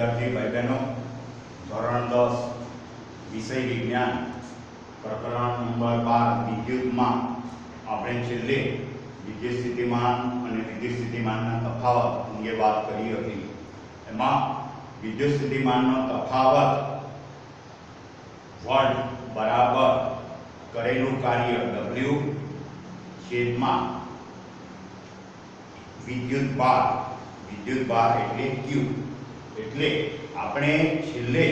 विद्यार्थी भाई बहनों, धोरण 10 विषय विज्ञान प्रकरण नंबर 12 विद्युत में આપણે છેલ્લે વિદ્યુત સ્થિતિમાન અને વિદ્યુત સ્થિતિમાનના તફાવત અંગે વાત કરી હતી। એમાં વિદ્યુત સ્થિતિમાનનો તફાવત વોલ્ટ બરાબર કરેલું કાર્ય W છેદમાં વિદ્યુત બાર એટલે Q। એટલે આપણે છેલ્લે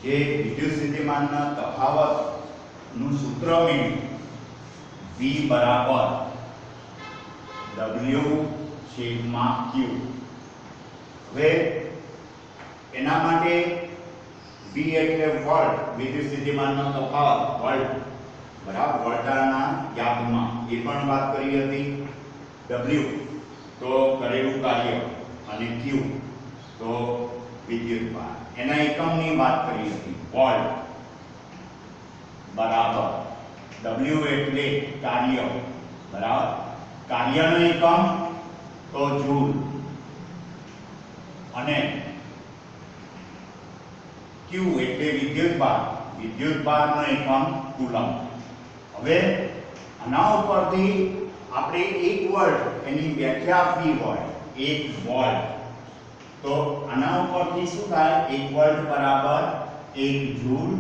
જે વિદ્યુત સ્થિતિમાનના તફાવતનું સૂત્ર મેળવ્યું V बराबर W छेदमा Q। હવે એના માટે V એટલે વોલ્ટ, વિદ્યુત સ્થિતિમાનનો તફાવત વોલ્ટ બરાબર વોલ્ટાના યાદમાં એ પણ વાત કરી હતી। W તો કરેલું કાર્ય અને Q તો વિદ્યુત ભાર, એના એકમની વાત કરી હતી। વોલ્ટ બરાબર W એટલે કાર્ય બરાબર કાર્યનો એકમ તો જૂલ અને Q એટલે વિદ્યુત ભારનો એકમ કુલમ। હવે આના ઉપરથી આપણે 1 વોલ્ટ એની વ્યાખ્યા આપવી હોય 1 વોલ્ટ તો આના ઉપરથી શું થાય 1 વોલ્ટ બરાબર 1 જૂલ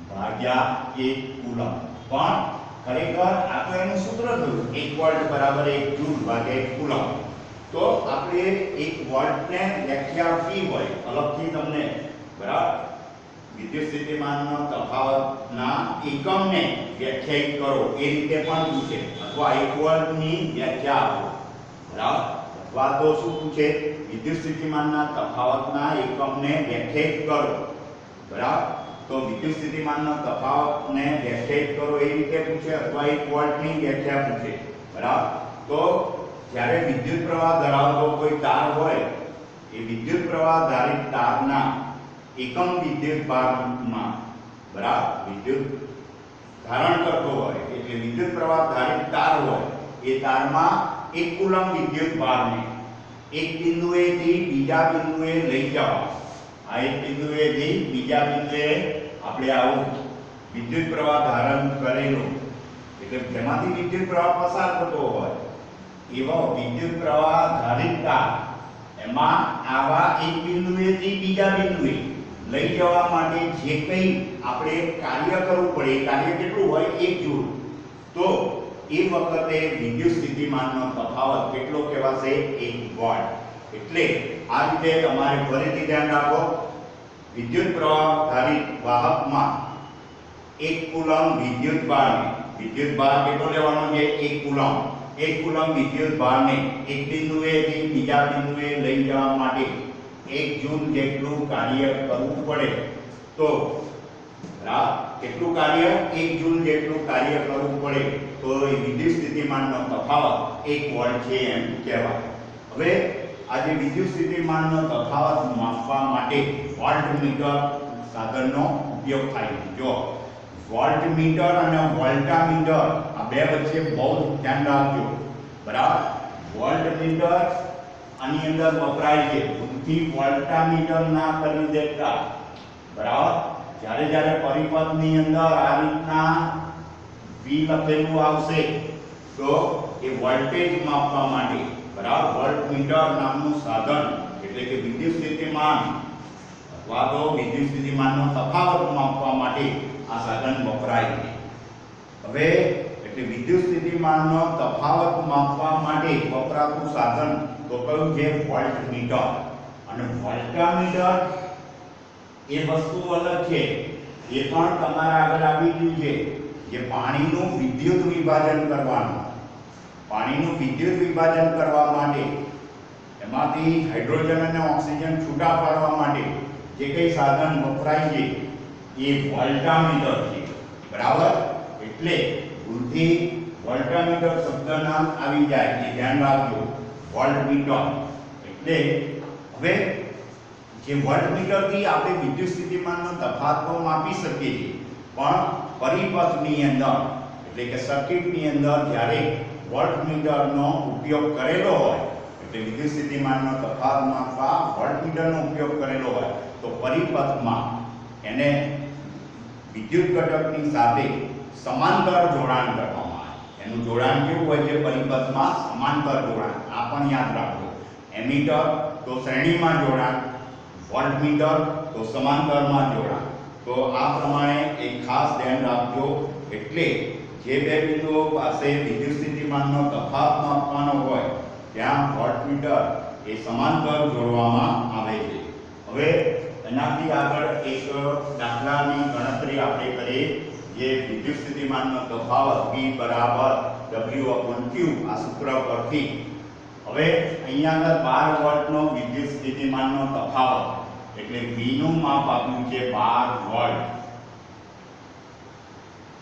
ભાગ્યા 1 કુલમ। પણ ખરેખર આ તો એનું સૂત્ર થયું 1 વોલ્ટ બરાબર 1 જૂલ ભાગ્યા 1 કુલમ। તો આપણે 1 વોલ્ટને વ્યાખ્યા આપવી હોય અલગથી તમને બરાબર વિદ્યુત સ્થિતિમાનનો તફાવતના એકમને વ્યાખ્યાયિત કરો એ રીતે પણ પૂછે, અથવા 1 વોલ્ટની વ્યાખ્યા આપો બરાબર, અથવા તો શું પૂછે વિદ્યુત સ્થિતિમાનના તફાવતના એકમને વ્યાખ્યાયિત કરો બરાબર। तो विद्युत સ્થિતિમાનનો તફાવતને વ્યાખ્યાયિત કરો એ રીતે પૂછે, અથવા 1 વોલ્ટની વ્યાખ્યા પૂછે બરાબર। તો જ્યારે વિદ્યુત પ્રવાહ ધરાવતો કોઈ તાર હોય એ વિદ્યુત પ્રવાહ ધારિત તારના એકમ વિદ્યુત ભારમાં બરાબર વિદ્યુત ધારણ કરતો હોય એટલે વિદ્યુત પ્રવાહ ધારિત તાર હોય એ તારમાં 1 કુલમ વિદ્યુત ભારને એક બિંદુએથી બીજા બિંદુએ લઈ જવા। આ એક બિંદુએથી બીજા બિંદુએ આપણે આવું વિદ્યુત પ્રવાહ ધારણ કરેલું એટલે જેમાંથી વિદ્યુત પ્રવાહ પસાર થતો હોય એવો વિદ્યુત પ્રવાહ ધારિત તાર એમાં આવા એક બિંદુએથી બીજા બિંદુએ લઈ જવા માટે જે કંઈ આપણે કાર્ય કરવું પડે એ કાર્ય કેટલું હોય 1 જૂલ। તો એ વખતે વિદ્યુત સ્થિતિમાનનો તફાવત કેટલો કહેવાશે 1 વોલ્ટ। એટલે આ રીતે તમારે ફરીથી ધ્યાન રાખો વિદ્યુત પ્રવાહ ધારિત વાહકમાં 1 કુલમ વિદ્યુત ભાર કેટલો લેવાનો છે 1 કુલમ। 1 કુલમ વિદ્યુત ભારને એક બિંદુએથી બીજા બિંદુએ લઈ જવા માટે 1 જૂલ જેટલું કાર્ય કરવું પડે। તો કેટલું કાર્ય 1 જૂલ જેટલું કાર્ય કરવું પડે તો એ વિદ્યુત સ્થિતિમાનનો તફાવત 1 વોલ્ટ છે એમ કહેવાય। હવે આજે વિદ્યુત સ્થિતિમાનનો તફાવત માપવા માટે વોલ્ટમીટર સાધનનો ઉપયોગ થાય છે। જો વોલ્ટમીટર અને વોલ્ટામીટર આ બે વચ્ચે બહુ ધ્યાન રાખજો બરાબર। વોલ્ટમીટર આની અંદર વપરાય છે, ભૂલથી વોલ્ટામીટર ના કરી દેતા બરાબર। જ્યારે જ્યારે પરિપથની અંદર આ રીતના V લખેલું આવશે તો એ વોલ્ટેજ માપવા માટે બરાબર વોલ્ટમીટર નામનું સાધન એટલે કે વિદ્યુત સ્થિતિમાન અથવા તો વિદ્યુત સ્થિતિમાનનો તફાવત માપવા માટે આ સાધન વપરાય છે। હવે એટલે વિદ્યુત સ્થિતિમાનનો તફાવત માપવા માટે વપરાતું સાધન તો કયું છે વોલ્ટમીટર। અને વોલ્ટામીટર એ વસ્તુ અલગ છે, એ પણ તમારા આગળ આવી ગયું છે જે પાણીનું વિદ્યુત વિભાજન કરવાનું। પાણીનું વિદ્યુત વિભાજન કરવા માટે એમાંથી હાઇડ્રોજન અને ઓક્સિજન છૂટા પાડવા માટે જે કંઈ સાધન વપરાય છે એ વોલ્ટામીટર છે બરાબર। એટલે ભૂલથી વોલ્ટામીટર શબ્દના આવી જાય એ ધ્યાન રાખજો વોલ્ટમીટર। એટલે હવે જે વોલ્ટમીટરથી આપણે વિદ્યુત સ્થિતિમાનનો તફાવત તો માપી શકીએ છીએ, પણ પરિપથની અંદર એટલે કે સર્કિટની અંદર જ્યારે વોલ્ટમીટરનો ઉપયોગ કરેલો હોય એટલે વિદ્યુત સ્થિતિમાનનો તફાવત માપવા વોલ્ટમીટરનો ઉપયોગ કરેલો હોય તો પરિપથમાં એને વિદ્યુત ઘટકની સાથે સમાંતર જોડાણ કરવામાં આવે। એનું જોડાણ કેવું હોય છે? પરિપથમાં સમાંતર જોડાણ। આ પણ યાદ રાખો। એમીટર તો શ્રેણીમાં જોડાણ, વોલ્ટમીટર તો સમાંતરમાં જોડાણ। તો આ પ્રમાણે એક ખાસ ધ્યાન રાખજો। એટલે જે બે બિંદુઓ પાસે વિદ્યુત સ્થિતિમાનનો તફાવત માપવાનો હોય ત્યાં વોલ્ટમીટર એ સમાંતર જોડવામાં આવે છે। હવે એનાથી આગળ એક દાખલાની ગણતરી આપણે કરીએ, જે વિદ્યુત સ્થિતિમાનનો તફાવત V બરાબર W/Q આ સૂત્ર પરથી। હવે અહીંયા આગળ 12 વોલ્ટનો વિદ્યુત સ્થિતિમાનનો તફાવત એટલે V નું માપ આપ્યું છે 12 વોલ્ટ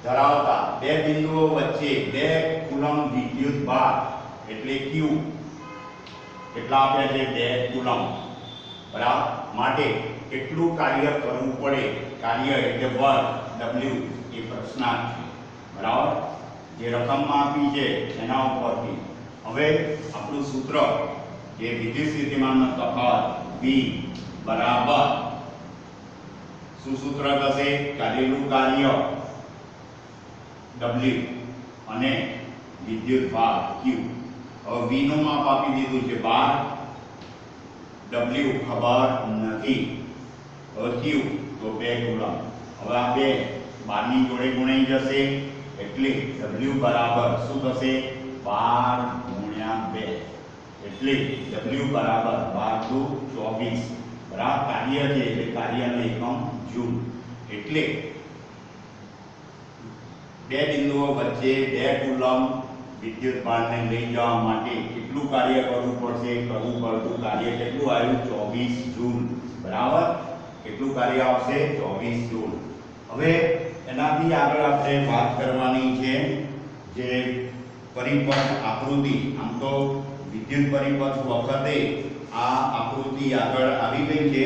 ધરાવતા બે બિંદુઓ વચ્ચે 2 કુલમ વિદ્યુત ભાર એટલે Q કેટલા આપ્યા છે? 2 કુલમ બરાબર માટે કેટલું કાર્ય કરવું પડે? કાર્ય એટલે વર્ક W એ પ્રશ્નાર્થ છે બરાબર, જે રકમમાં આપી છે એના ઉપરથી। હવે આપણું સૂત્ર જે વિદ્યુત સ્થિતિમાનનો તફાવત V બરાબર શું સૂત્ર થશે? કરેલું કાર્ય W અને વિદ્યુત ભાર Q। હવે V નું માપ આપી દીધું છે 12, W ખબર નથી, હવે Q તો 2 કુલમ। હવે આ બે 12 ની જોડે ગુણાઈ જશે એટલે W બરાબર શું થશે? 12 × 2 એટલે W બરાબર 12 × 24 બરાબર। કાર્ય છે એટલે કાર્યનો એકમ જૂલ। એટલે બે બિંદુઓ વચ્ચે 2 કુલમ વિદ્યુત ભારને લઈ જવા માટે કેટલું કાર્ય કરવું પડશે? કરવું પડતું કાર્ય કેટલું આવ્યું? 24 જૂલ બરાબર। કેટલું કાર્ય આવશે? 24 જૂલ। હવે એનાથી આગળ આપણે વાત કરવાની છે જે પરિપથ આકૃતિ। આમ તો વિદ્યુત પરિપથ વખતે આ આકૃતિ આગળ આવી ગઈ છે,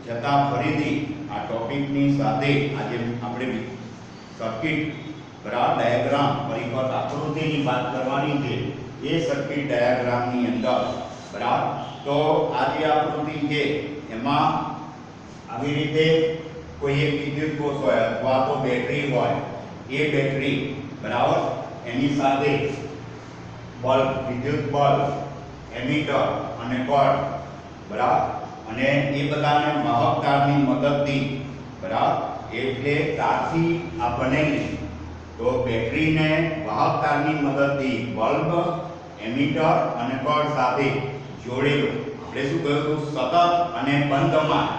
છતાં ફરીથી આ ટોપિકની સાથે આજે આપણે સર્કિટ બરાબર ડાયાગ્રામ પરિપથ આકૃતિની વાત કરવાની છે। એ સર્કિટ ડાયાગ્રામની અંદર બરાબર તો આ જે આકૃતિ છે એમાં આવી રીતે કોઈ એક વિદ્યુત કોષ હોય અથવા તો બેટરી હોય, એ બેટરી બરાબર એની સાથે બલ્બ, વિદ્યુત બલ્બ, એમીટર અને કટ બરાબર, અને એ બધાને વાહક તારની મદદથી બરાબર એટલે તારથી આ બનેલી તો બેટરીને વાહક તારની મદદથી બલ્બ, એમીટર અને કટ સાથે જોડેલું આપણે શું કહ્યું હતું? સતત અને બંધ માર્ગ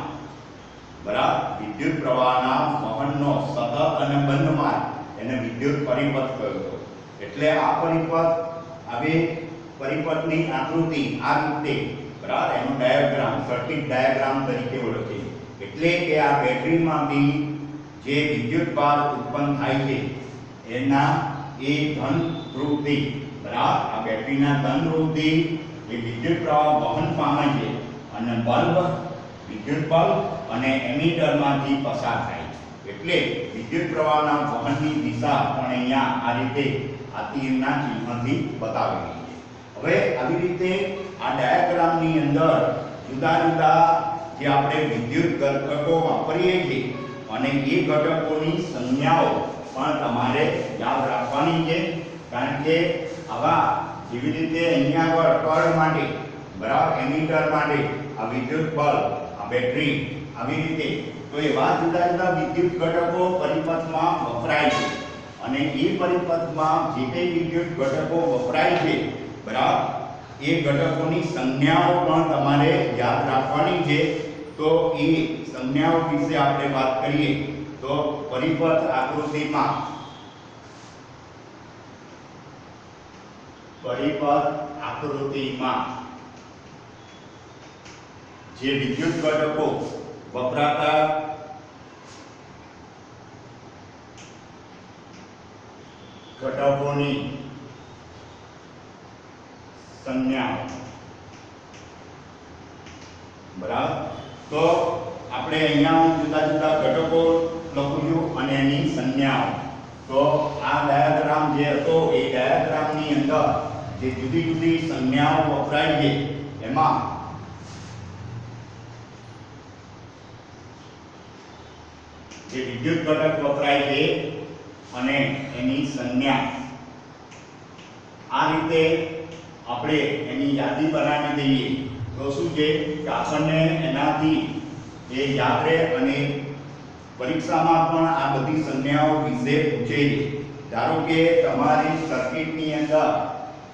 બરાબર વિદ્યુત પ્રવાહના વહનનો સતત અને બંધ માર્ગ એને વિદ્યુત પરિપથ કહ્યો હતો। એટલે આ પરિપથ હવે પરિપથની આકૃતિ આ રીતે બરાબર એનો ડાયાગ્રામ સર્કિટ ડાયાગ્રામ તરીકે ઓળખીએ। એટલે કે આ બેટરીમાંથી જે વિદ્યુત ભાર ઉત્પન્ન થાય છે એના એ ધન ધ્રુવથી બરાબર આ બેટરીના ધન ધ્રુવથી એ વિદ્યુત પ્રવાહ વહન પામે છે અને બલ્બ, વિદ્યુત બલ્બ અને એમીટરમાંથી પસાર થાય છે। એટલે વિદ્યુત પ્રવાહના વહનની દિશા પણ અહીંયા આ રીતે આ તીરના ચિહ્નથી બતાવેલી છે। હવે આવી રીતે આ ડાયાગ્રામની અંદર જુદા જુદા જે આપણે વિદ્યુત ઘટકો વાપરીએ છીએ અને એ ઘટકોની સંજ્ઞાઓ પણ તમારે યાદ રાખવાની છે। કારણ કે આવા જેવી રીતે અહીંયા આગળ કળ માટે બરાબર એમીટર માટે આ વિદ્યુત બલ્બ, આ બેટરી આવી રીતે તો એવા જુદા જુદા વિદ્યુત ઘટકો પરિપથમાં વપરાય છે અને એ પરિપથમાં જે કંઈ વિદ્યુત ઘટકો વપરાય છે બરાબર એ ઘટકોની સંજ્ઞાઓ પણ તમારે યાદ રાખવાની છે। તો એ સંજ્ઞાઓ વિશે આપણે વાત કરીએ તો પરિપથ આકૃતિમાં જે વિદ્યુત ઘટકો વપરાતા ઘટકોની સંજ્ઞાઓ બરાબર તો આપણે અહીંયા જુદા જુદા ઘટકો લખું છું અને એની સંજ્ઞાઓ। તો આ ડાયાગ્રામ જે હતો એ ડાયાગ્રામની અંદર જે જુદી જુદી સંજ્ઞાઓ વપરાય છે એમાં જે વિદ્યુત ઘટક વપરાય છે અને એની સંજ્ઞા આ રીતે આપણે એની યાદી બનાવી દઈએ તો શું છે કે આપણને એનાથી એ યાદ રહે અને પરીક્ષામાં પણ આ બધી સંજ્ઞાઓ વિશે પૂછે છે. ધારો કે તમારી સર્કિટની અંદર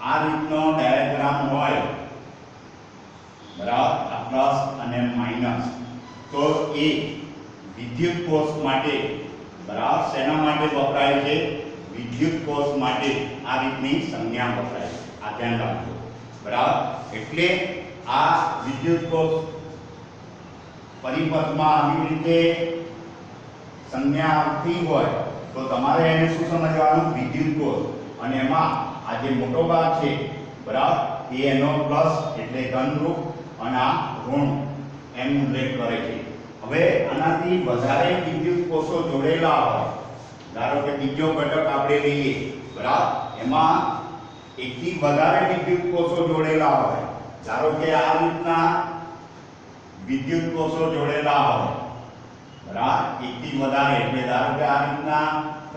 આ રીતનો ડાયાગ્રામ હોય, બરાબર, આ પ્લસ અને માઈનસ, તો એ વિદ્યુત કોષ માટે, બરાબર, શેના માટે વપરાય છે? વિદ્યુત કોષ માટે આ રીતની સંજ્ઞા વપરાય છે. આ ધ્યાન રાખજો, બરાબર. એટલે આ વિદ્યુત કોષ પરિપથમાં આવી રીતે સંજ્ઞા આવતી હોય તો તમારે એને શું સમજવાનું? વિદ્યુત કોષ. અને એમાં આ જે મોટો ભાગ છે, બરાબર, એ એનો પ્લસ એટલે ધનરૂપ અને આ ઋણ એમ ઉલ્લેખ કરે છે. હવે આનાથી વધારે વિદ્યુત કોષો જોડેલા હોય, ધારો કે બીજો ઘટક આપણે લઈએ, બરાબર, એમાં એકથી વધારે વિદ્યુત કોષો જોડેલા હોય, ધારો કે આ રીતના વિદ્યુત કોષો જોડેલા હોય, બરાબર, એકથી વધારે એટલે ધારો કે આ રીતના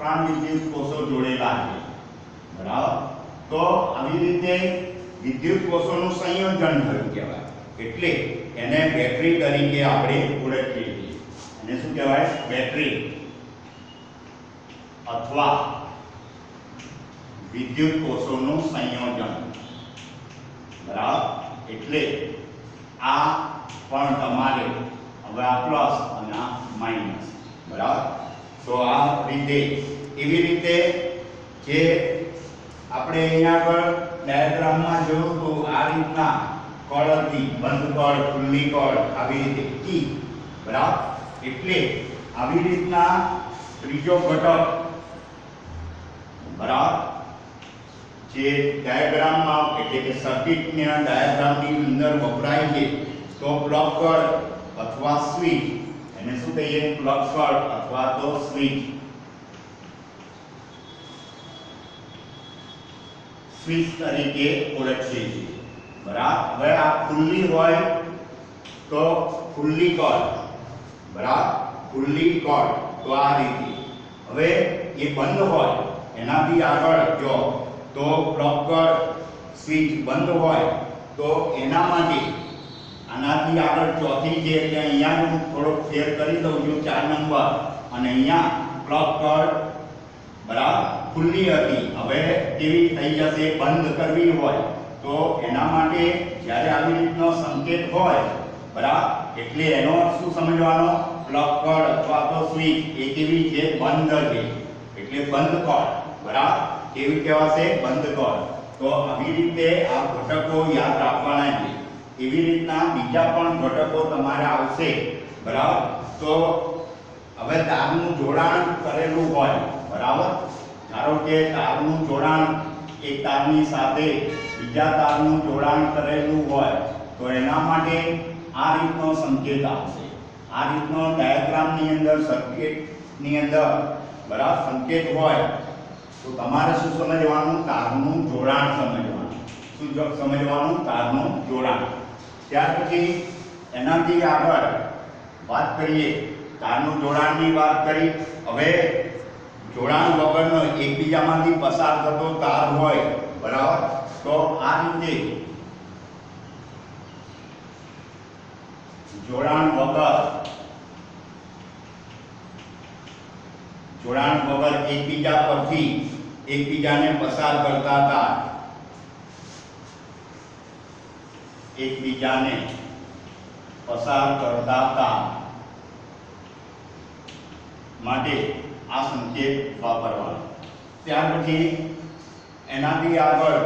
3 વિદ્યુત કોષો જોડેલા છે, બરાબર, તો આવી રીતે વિદ્યુત કોષોનું સંયોજન થયું કહેવાય. એટલે એને બેટરી તરીકે આપણે ઓળખીએ છીએ. એને શું કહેવાય? બેટરી અથવા વિદ્યુત કોષોનું સંયોજન, બરાબર. એટલે આ પણ તમારે હવે આ પ્લસ અને આ માઈનસ, બરાબર. તો આ રીતે એવી રીતે જે આપણે અહીંયા આગળ ડાયાગ્રામમાં જોયું તો આ રીતના કળ હતી, બંધ કળ, ખુલ્લી કળ, આવી રીતે કી, બરાબર. એટલે આવી રીતના ત્રીજો ઘટક, બરાબર, જે ડાયાગ્રામમાં એટલે કે સર્કિટના ડાયાગ્રામની અંદર વપરાય છે તો પ્લગ કળ અથવા સ્વિચ, એને શું કહીએ? પ્લગ કળ અથવા તો સ્વિચ. સ્વિચ તરીકે ઓળખીએ છીએ, બરાબર. હવે આ ખુલ્લી હોય તો ખુલ્લી કળ, બરાબર, ખુલ્લી કળ, તો આ રીતે. હવે એ બંધ હોય એનાથી આગળ જો તો પ્લગ કળ, સ્વિચ બંધ હોય તો એના માટે આનાથી આગળ ચોથી છે એટલે અહીંયા હું થોડોક ફેર કરી દઉં છું 4 નંબર, અને અહીંયા પ્લગ કળ, બરાબર, ખુલ્લી હતી, હવે કેવી થઈ જશે? બંધ કરવી હોય તો એના માટે જ્યારે આવી રીતનો સંકેત હોય, બરાબર, એટલે એનો શું સમજવાનો? પ્લગ કળ અથવા તો સ્વિચ એ કેવી છે? બંધ છે, એટલે બંધ કળ, બરાબર. કેવી કહેવાશે? બંધ કળ. તો આવી રીતે આ ઘટકો યાદ રાખવાના છે. એવી રીતના બીજા પણ ઘટકો તમારે આવશે, બરાબર. તો હવે તારનું જોડાણ કરેલું હોય, બરાબર, ધારો કે તારનું જોડાણ એક તારની સાથે બીજા તારનું જોડાણ કરેલું હોય તો એના માટે આ રીતનો સંકેત આવશે. આ રીતનો ડાયાગ્રામની અંદર, સર્કિટની અંદર, બરાબર, સંકેત હોય તો તમારે શું સમજવાનું? તારનું જોડાણ સમજવાનું. શું સમજવાનું? તારનું જોડાણ. ત્યાર પછી એનાથી આગળ વાત કરીએ, તારનું જોડાણની વાત કરી. હવે જોડાણ વગરનો એકબીજામાંથી પસાર થતો તાર હોય, બરાબર, તો આ રીતે જોડાણ વગર એકબીજા પરથી એકબીજાને પસાર કરતા તાર, એકબીજાને પસાર કરતા તાર માટે આ સંકેત વાપરવાનો. ત્યાર પછી એનાથી આગળ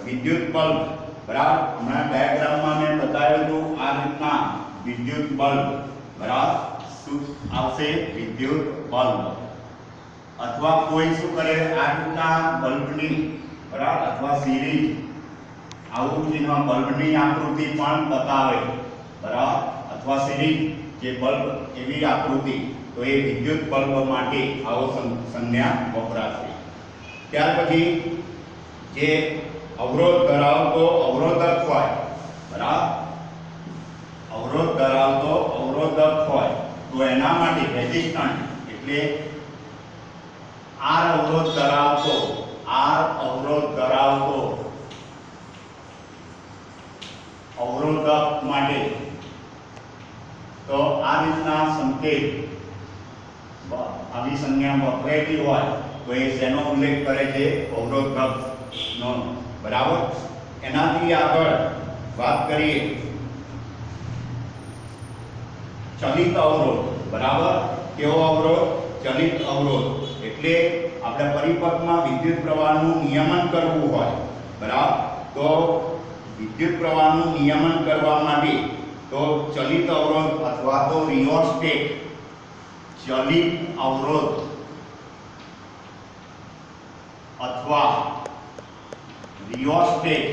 વિદ્યુત બલ્બ, બરાબર, હમણાં ડાયાગ્રામમાં મેં બતાવ્યું હતું આ રીતના વિદ્યુત બલ્બ, બરાબર, શું આવશે? વિદ્યુત બલ્બ. અથવા કોઈ શું કરે? આ રીતના બલ્બની, બરાબર, અથવા સિરીઝ આવું ચિહ્ન બલ્બની આકૃતિ પણ બતાવે, બરાબર, અથવા સિરીઝ જે બલ્બ એવી આકૃતિ, તો એ વિદ્યુત બલ્બ માટે આવો સંજ્ઞા વપરાશે. ત્યાર પછી જે અવરોધ ધરાવતો અવરોધક હોય, બરાબર. અવરોધ ધરાવતો અવરોધક હોય તો એના માટે રેઝિસ્ટન્ટ એટલે R અવરોધ ધરાવતો અવરોધક માટે તો આ રીતના સંકેત આવી સંજ્ઞા વપરાયેલી હોય તો એ શેનો ઉલ્લેખ કરે છે? અવરોધકનો. બરાબર. એનાથી આગળ વાત કરીએ ચલિત અવરોધ. બરાબર. કેવો અવરોધ? ચલિત અવરોધ. એટલે આપણે પરિપથમાં વિદ્યુત પ્રવાહનું નિયમન કરવું હોય, બરાબર, તો વિદ્યુત પ્રવાહનું નિયમન કરવા માટે તો ચલિત અવરોધ અથવા તો રિયોસ્ટેટ, ચલિત અવરોધ અથવા રિયોસ્ટેટ,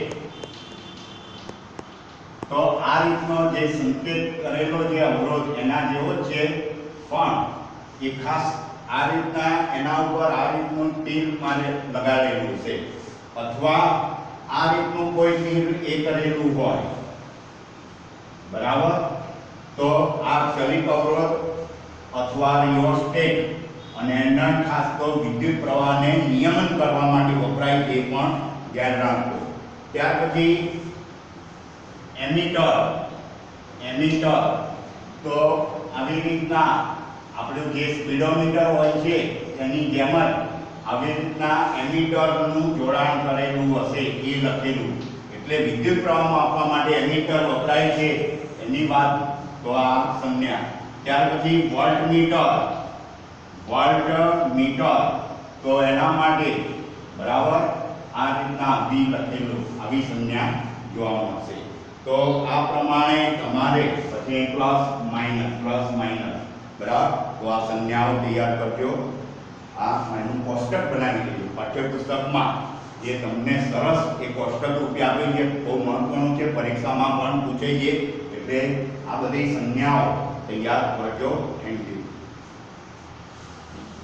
તો આ રીતનો જે સંકેત કરેલો જે અવરોધ એના જેવો જ છે, પણ એ ખાસ આ રીતના એના ઉપર આ રીતનું તીર મારે લગાડેલું છે અથવા આ રીતનું કોઈ તીર એ કરેલું હોય, બરાબર, તો આ ચલિત અવરોધ અથવા રિયોસ્ટેટ અને એના ખાસ તો વિદ્યુત પ્રવાહને નિયમન કરવા માટે વપરાય તે પણ ધ્યાન રાખો. ત્યાર પછી એમીટર તો આવી રીતના આપણું જે સ્પીડોમીટર હોય છે એની જેમ જ આવી રીતના એમીટરનું જોડાણ કરેલું હશે એ લખેલું, એટલે વિદ્યુત પ્રવાહ માપવા માટે એમીટર વપરાય છે એની વાત તો આ સંજ્ઞા. ત્યાર પછી વોલ્ટમીટર તો એના માટે બરાબર આ રીતના વી લખેલું આવી સંજ્ઞા જોવા મળશે. તો આ પ્રમાણે તમારે પછી પ્લસ માઇનસ બરાબર તો આ સંજ્ઞાઓ તૈયાર કરજો. આ એનું કોષ્ટક બનાવી દેજો પાઠ્યપુસ્તકમાં, જે તમને સરસ એક કોષ્ટક રૂપે આપેલ છે, બહુ મહત્વનું છે, પરીક્ષામાં પણ પૂછે છે, એટલે આ બધી સંજ્ઞાઓ તૈયાર કરજો. Thank you.